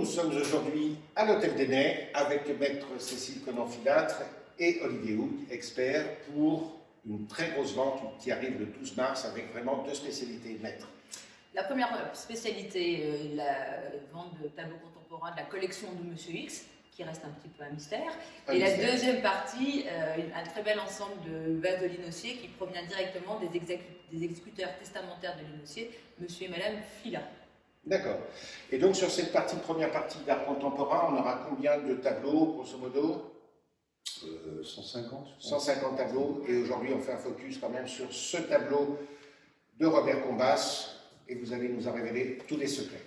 sommes aujourd'hui à l'Hôtel des Nez avec maître Cécile Conan-Filâtre et Olivier Hougue, expert, pour une très grosse vente qui arrive le 12 mars avec vraiment deux spécialités maîtres. La première spécialité, la vente de tableaux contemporains de la collection de Monsieur X, qui reste un petit peu un mystère. Et la deuxième partie, un très bel ensemble de vases de Linossier qui provient directement des exécuteurs testamentaires de Linossier, Monsieur et Madame Fila. D'accord. Et donc sur cette première partie d'art contemporain, on aura combien de tableaux, grosso modo? 150. 150 tableaux. Et aujourd'hui, on fait un focus quand même sur ce tableau de Robert Combas. Et vous allez nous en révéler tous les secrets.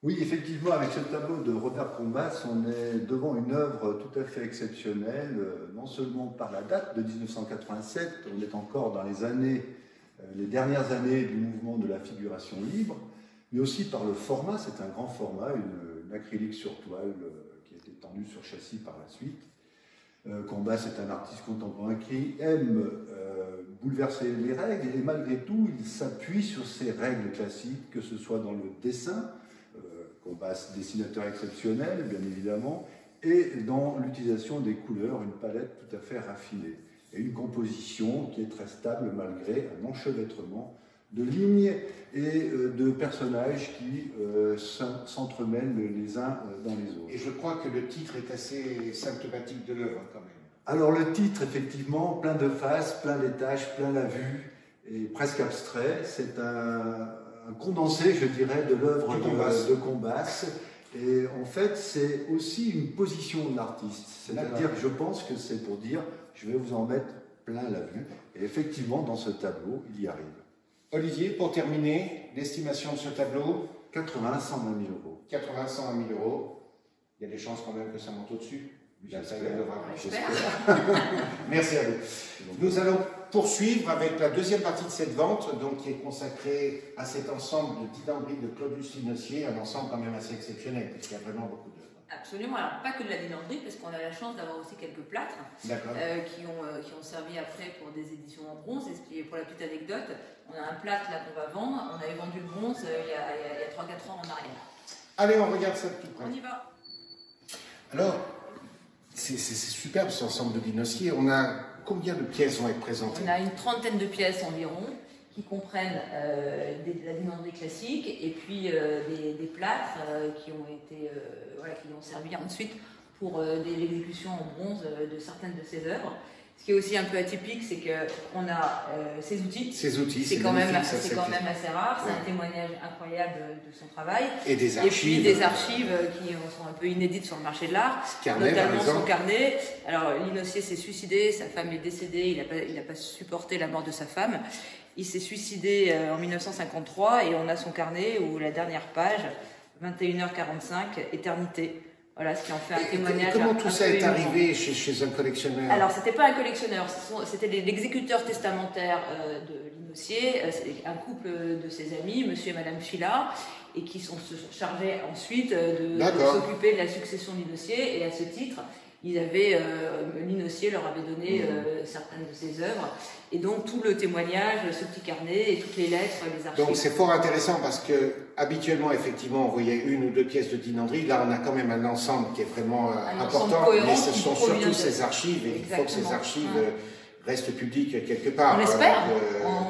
Oui, effectivement, avec ce tableau de Robert Combas, on est devant une œuvre tout à fait exceptionnelle, non seulement par la date de 1987, on est encore dans les dernières années du mouvement de la figuration libre, mais aussi par le format, c'est un grand format, une acrylique sur toile qui a été tendue sur châssis par la suite. Combas est un artiste contemporain qui aime bouleverser les règles et malgré tout, il s'appuie sur ces règles classiques, que ce soit dans le dessin, Combas, dessinateur exceptionnel, bien évidemment, et dans l'utilisation des couleurs, une palette tout à fait raffinée. Et une composition qui est très stable malgré un enchevêtrement de lignes et de personnages qui s'entremêlent les uns dans les autres. Et je crois que le titre est assez symptomatique de l'œuvre quand même. Alors le titre, effectivement, plein de faces, plein d'étages, plein la vue, et presque abstrait. C'est un condensé, je dirais, de l'œuvre de Combas. Et en fait, c'est aussi une position de l'artiste. C'est-à-dire que je pense que c'est pour dire, je vais vous en mettre plein la vue. Et effectivement, dans ce tableau, il y arrive. Olivier, pour terminer, l'estimation de ce tableau 80 120 000 euros. 80 120 000 euros. Il y a des chances quand même que ça monte au-dessus. J'espère. Merci à vous. Nous allons poursuivre avec la deuxième partie de cette vente, donc qui est consacrée à cet ensemble de dinandries de Claudius Linossier, un ensemble quand même assez exceptionnel, puisqu'il y a vraiment beaucoup d'œuvres. Absolument, alors pas que de la dinandrie, parce qu'on a la chance d'avoir aussi quelques plâtres qui ont servi après pour des éditions en bronze. Et ce qui est pour la petite anecdote, on a un plâtre là qu'on va vendre, on avait vendu le bronze il y a 3-4 ans en arrière. Allez, on regarde ça de tout près. On y va. Alors, c'est superbe cet ensemble de Linossier. On a combien de pièces vont être présentées? On a une trentaine de pièces environ qui comprennent la dinandrie classique et puis des plâtres qui ont servi ensuite pour l'exécution en bronze de certaines de ses œuvres. Ce qui est aussi un peu atypique, c'est qu'on a ces outils. Ces outils, c'est quand même assez rare. C'est un témoignage incroyable de son travail. Et des archives. Et puis des archives qui sont un peu inédites sur le marché de l'art, notamment son carnet. Alors Linossier s'est suicidé, sa femme est décédée, il n'a pas supporté la mort de sa femme. Il s'est suicidé en 1953 et on a son carnet où la dernière page, 21h45, éternité. Voilà, ce qui en fait un témoignage. Comment tout ça est arrivé chez un collectionneur? Alors, c'était pas un collectionneur, c'était l'exécuteur testamentaire de Linossier, un couple de ses amis, Monsieur et Madame Fila, et qui se chargeaient ensuite de s'occuper de la succession de Linossier. Et à ce titre, Linossier leur avait donné certaines de ses œuvres. Et donc, tout le témoignage, ce petit carnet et toutes les lettres, les archives. Donc, c'est fort intéressant parce que, habituellement, effectivement, on voyait une ou deux pièces de dinandrie. Là, on a quand même un ensemble qui est vraiment important. Mais ce sont surtout ces archives. Et il faut que ces archives restent publiques quelque part. On l'espère.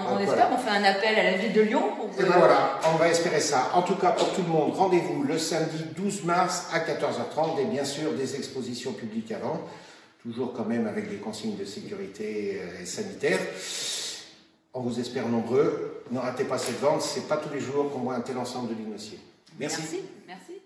On espère. On fait un appel à la ville de Lyon. Et ben voilà, on va espérer ça. En tout cas, pour tout le monde, rendez-vous le samedi 12 mars à 14h30. Et bien sûr, des expositions publiques avant. Toujours quand même avec des consignes de sécurité et sanitaires. On vous espère nombreux. Ne ratez pas cette vente, c'est pas tous les jours qu'on voit un tel ensemble de Linossier. Merci. Merci.